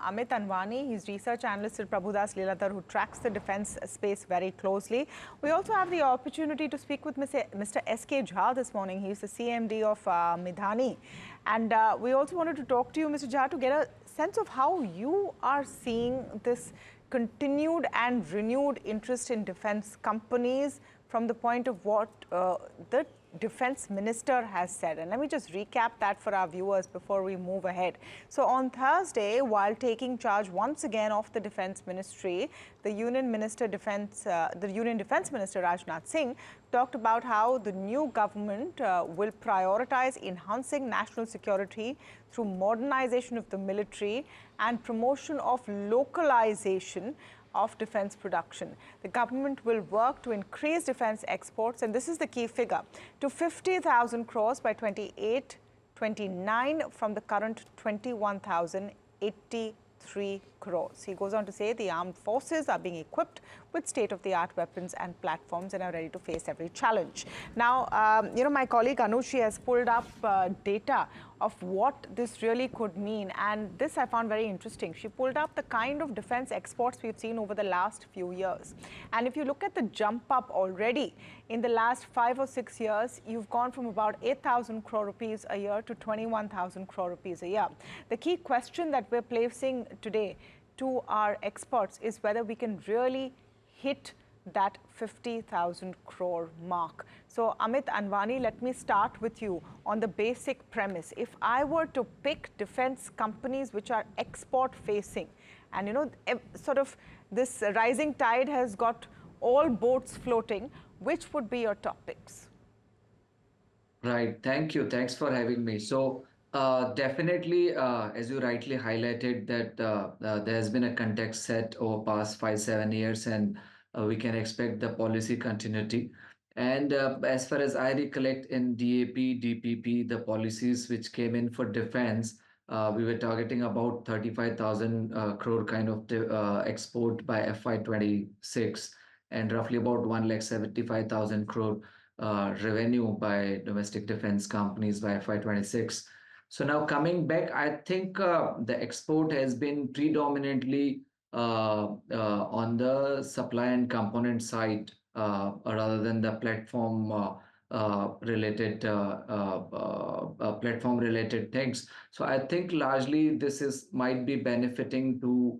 Amit Anwani. He's research analyst at Prabhudas Lilladher, who tracks the defense space very closely. We also have the opportunity to speak with Mr. S.K. Jha this morning. He's the CMD of MIDHANI. And we also wanted to talk to you, Mr. Jha, to get a sense of how you are seeing this continued and renewed interest in defense companies from the point of what the defense minister has said. And let me just recap that for our viewers before we move ahead. So on Thursday, while taking charge once again of the defense ministry, the Union Defense Minister Rajnath Singh talked about how the new government will prioritize enhancing national security through modernization of the military and promotion of localization of defense production. The government will work to increase defense exports, and this is the key figure, to 50,000 crores by 28-29 from the current 21,083 crores. He goes on to say the armed forces are being equipped with state-of-the-art weapons and platforms and are ready to face every challenge. Now, my colleague Anushi has pulled up data of what this really could mean, and this I found very interesting. She pulled up the kind of defense exports we've seen over the last few years. And if you look at the jump up already, in the last 5 or 6 years, you've gone from about 8,000 crore rupees a year to 21,000 crore rupees a year. The key question that we're placing today to our experts is whether we can really hit that 50,000 crore mark. So Amit Anwani, let me start with you on the basic premise. If I were to pick defense companies which are export facing, and sort of this rising tide has got all boats floating, which would be your top picks? Right. Thank you. Thanks for having me. So definitely, as you rightly highlighted, that there has been a context set over past 5-7 years, and we can expect the policy continuity. And as far as I recollect, in DAP, DPP, the policies which came in for defense, we were targeting about 35,000 crore kind of export by FY26, and roughly about 1,75,000 crore revenue by domestic defense companies by FY26. So now coming back, I think the export has been predominantly on the supply and component side rather than the platform related things. So I think largely this might be benefiting to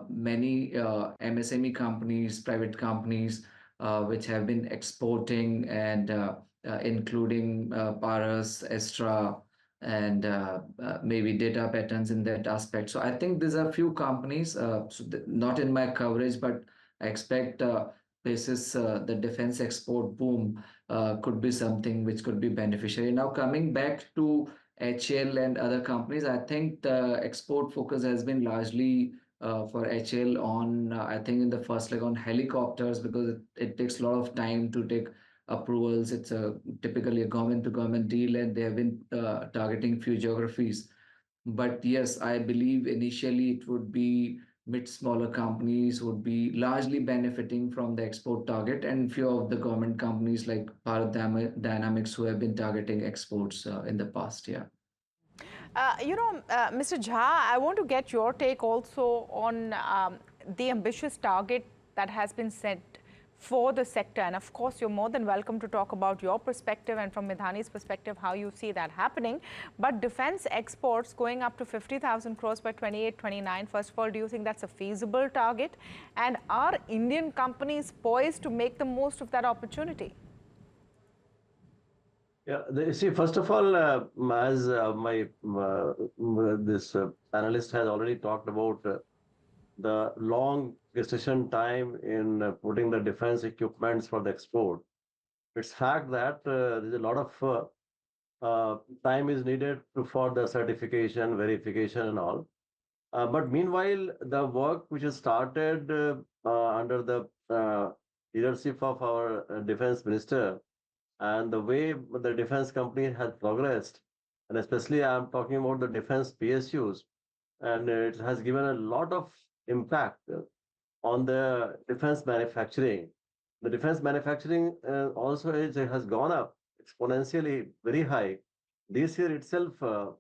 many MSME companies, private companies, which have been exporting, and including Paras, Astra, and maybe data patterns in that aspect. So I think there's a few companies, not in my coverage, but I expect basis the defense export boom could be something which could be beneficiary. Now coming back to HAL and other companies, I think the export focus has been largely for HAL on, I think in the first leg on helicopters, because it takes a lot of time to take approvals. It's typically a government-to-government deal, and they have been targeting few geographies. But yes, I believe initially it would be smaller companies would be largely benefiting from the export target, and few of the government companies like Bharat Dynamics who have been targeting exports in the past. Yeah. Mr. Jha, I want to get your take also on the ambitious target that has been set for the sector. And of course, you're more than welcome to talk about your perspective and from MIDHANI's perspective, how you see that happening. But defense exports going up to 50,000 crores by 28-29, first of all, do you think that's a feasible target? And are Indian companies poised to make the most of that opportunity? Yeah, see, first of all, as this analyst has already talked about the long gestation time in putting the defense equipments for the export. It's fact that there's a lot of time is needed for the certification, verification and all. But meanwhile, the work which is started under the leadership of our defense minister, and the way the defense company has progressed, and especially I'm talking about the defense PSUs, and it has given a lot of impact on the defense manufacturing. The defense manufacturing also has gone up exponentially, very high. This year itself,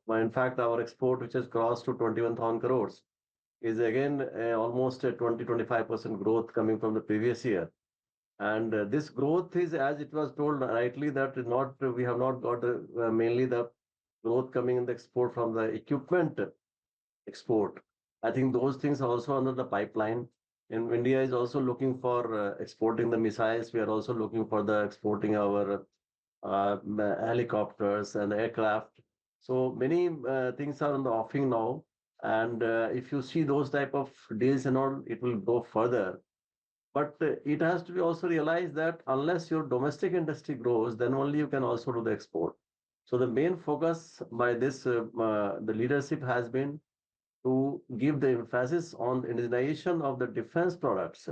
in fact, our export, which has crossed to 21,000 crores, is again almost a 20-25% growth coming from the previous year. And this growth is, as it was told rightly, that not we have not got mainly the growth coming in the export from the equipment export. I think those things are also under the pipeline. And India is also looking for exporting the missiles. We are also looking for the exporting our helicopters and aircraft. So many things are on the offing now. And if you see those type of deals and all, it will go further. But it has to be also realized that unless your domestic industry grows, then only you can also do the export. So the main focus by this, the leadership has been to give the emphasis on the indigenization of the defense products.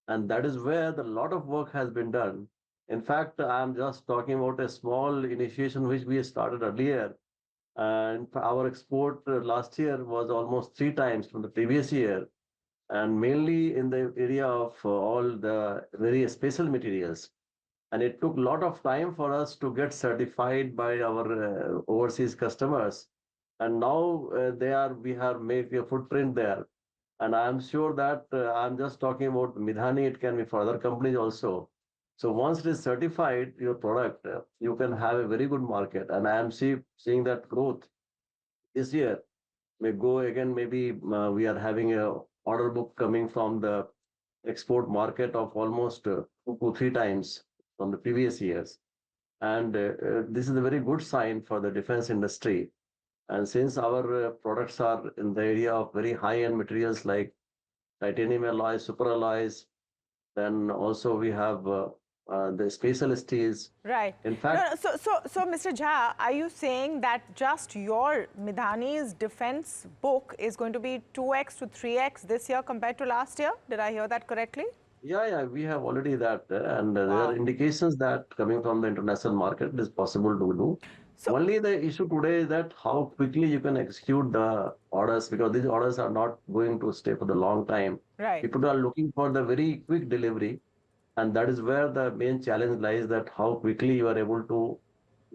And that is where the lot of work has been done. In fact, I'm just talking about a small initiation which we started earlier. And our export last year was almost 3 times from the previous year, and mainly in the area of all the very special materials. And it took a lot of time for us to get certified by our overseas customers. And now we have made a footprint there. And I'm sure that I'm just talking about Midhani, it can be for other companies also. So once it is certified, your product, you can have a very good market. And I am seeing that growth this year may go again. Maybe we are having a order book coming from the export market of almost 2 to 3 times from the previous years. And this is a very good sign for the defense industry. And since our products are in the area of very high-end materials like titanium alloys, super alloys, then also we have the special steels. Right. In No, fact, no, so, Mr. Jha, are you saying that just your Midhani's defense book is going to be 2x to 3x this year compared to last year? Did I hear that correctly? yeah, we have already that, and there are Wow. indications that coming from the international market it is possible to do. So, Only the issue today is that how quickly you can execute the orders, because these orders are not going to stay for the long time. right. People are looking for the very quick delivery, and that is where the main challenge lies, that how quickly you are able to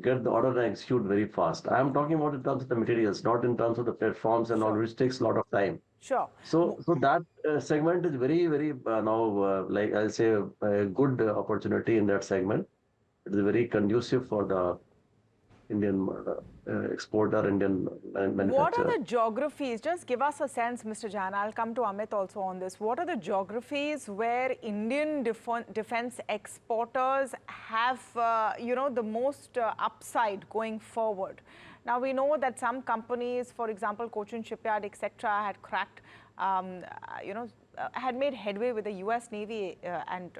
get the order and execute very fast. I am talking about in terms of the materials, not in terms of the platforms and all, Sure. which takes a lot of time. Sure. So that segment is very now like I'll say a good opportunity in that segment. It is very conducive for the Indian exporter, Indian What are manufacturer. the geographies? Just give us a sense, Mr. Jan. I'll come to Amit also on this. What are the geographies where Indian defense exporters have, the most upside going forward? Now, we know that some companies, for example, Cochin Shipyard, etc., had cracked, had made headway with the US Navy and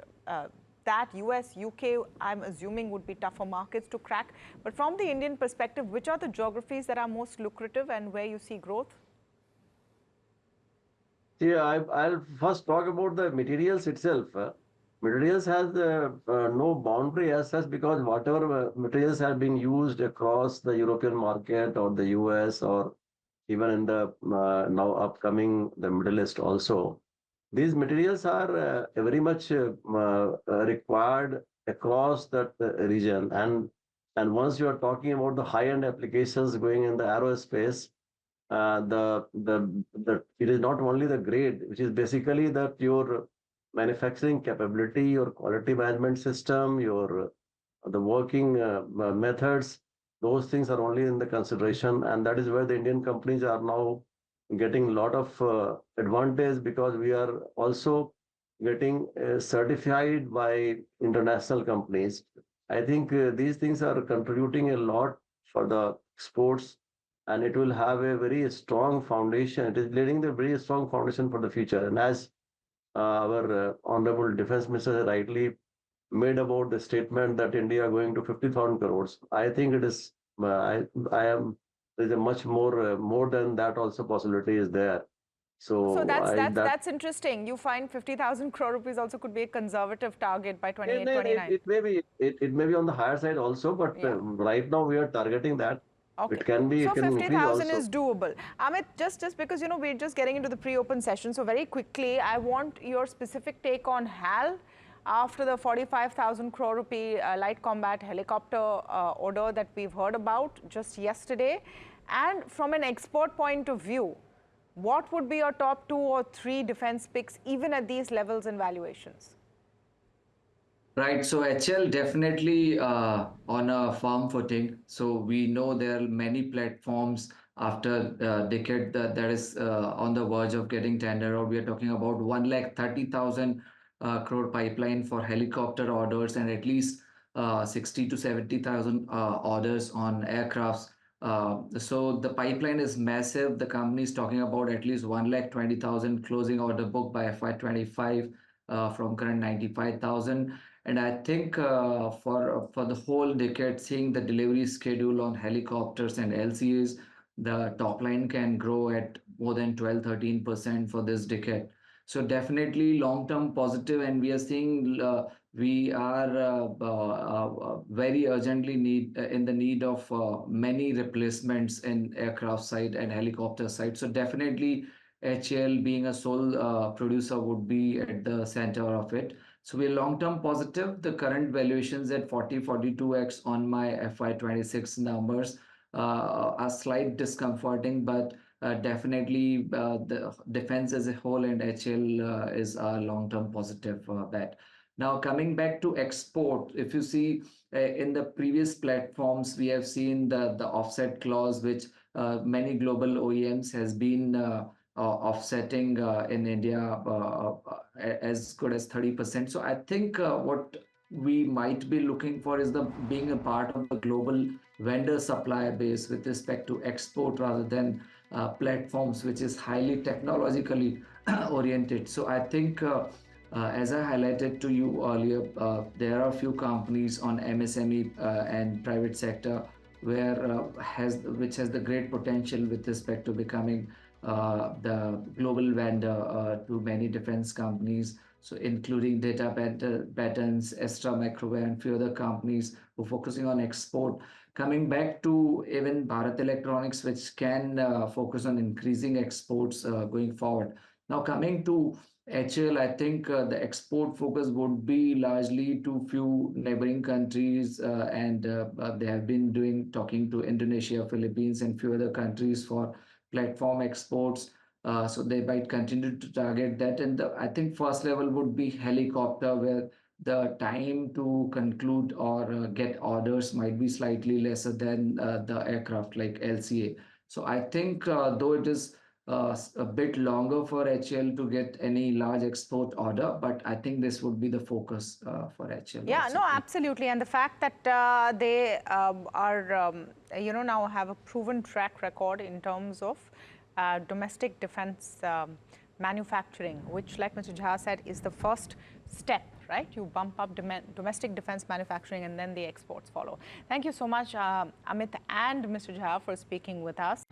that US, UK, I'm assuming would be tougher markets to crack. But from the Indian perspective, which are the geographies that are most lucrative and where you see growth? See, I'll first talk about the materials itself. Materials has no boundary as such, because whatever materials have been used across the European market or the US, or even in the now upcoming the Middle East also, these materials are very much required across that region. And once you are talking about the high-end applications going in the aerospace, it is not only the grade, which is basically that your manufacturing capability, your quality management system, your the working methods, those things are only in the consideration. And that is where the Indian companies are now getting a lot of advantage, because we are also getting certified by international companies. I think these things are contributing a lot for the exports, and it will have a very strong foundation. It is laying the very strong foundation for the future. And as our Honorable Defense Minister rightly made about the statement that India going to 50,000 crores, I think it is, I am, there's a much more than that also possibility is there. So So that's interesting. You find 50,000 crore rupees also could be a conservative target by it 28, may, 29. it may be on the higher side also, but Yeah. right now we are targeting that. Okay. It So can increase 50,000 also. is doable. Amit, just because, we're just getting into the pre-open session. So very quickly, I want your specific take on HAL after the 45,000 crore rupee light combat helicopter order that we've heard about just yesterday. And from an export point of view, what would be your top 2 or 3 defense picks even at these levels and valuations? Right, so HL definitely on a firm footing. So we know there are many platforms after a decade that is on the verge of getting tender, or we are talking about 1,30,000 crore pipeline for helicopter orders and at least 60 to 70,000 orders on aircrafts. So the pipeline is massive. The company is talking about at least 1,20,000 closing order book by FY25 from current 95,000. And I think for the whole decade, seeing the delivery schedule on helicopters and LCAs, the top line can grow at more than 12-13% for this decade. So definitely long-term positive, and we are seeing we are very urgently in the need of many replacements in aircraft side and helicopter side. So definitely HAL being a sole producer would be at the center of it. So we're long-term positive. The current valuations at 42x on my FY26 numbers are slight discomforting, but definitely the defense as a whole and HL is a long-term positive bet. Now coming back to export, if you see in the previous platforms, we have seen the offset clause, which many global OEMs has been offsetting in India as good as 30%. So I think what we might be looking for is the being a part of the global vendor supplier base with respect to export rather than platforms which is highly technologically oriented. So I think as I highlighted to you earlier, there are a few companies on MSME and private sector where which has the great potential with respect to becoming the global vendor to many defense companies, so including Data Patterns, Astra Microwave, and few other companies who are focusing on export. Coming back to even Bharat Electronics, which can focus on increasing exports going forward. Now coming to HL, I think the export focus would be largely to few neighboring countries, and they have been talking to Indonesia, Philippines, and few other countries for platform exports. So they might continue to target that. And I think first level would be helicopter, where the time to conclude or get orders might be slightly lesser than the aircraft like LCA. So I think though it is a bit longer for HL to get any large export order, but I think this would be the focus for HL. Yeah, also. no, absolutely. And the fact that they are, now have a proven track record in terms of domestic defense manufacturing, which, like Mr. Jha said, is the first step, right? You bump up domestic defense manufacturing and then the exports follow. Thank you so much, Amit and Mr. Jha, for speaking with us.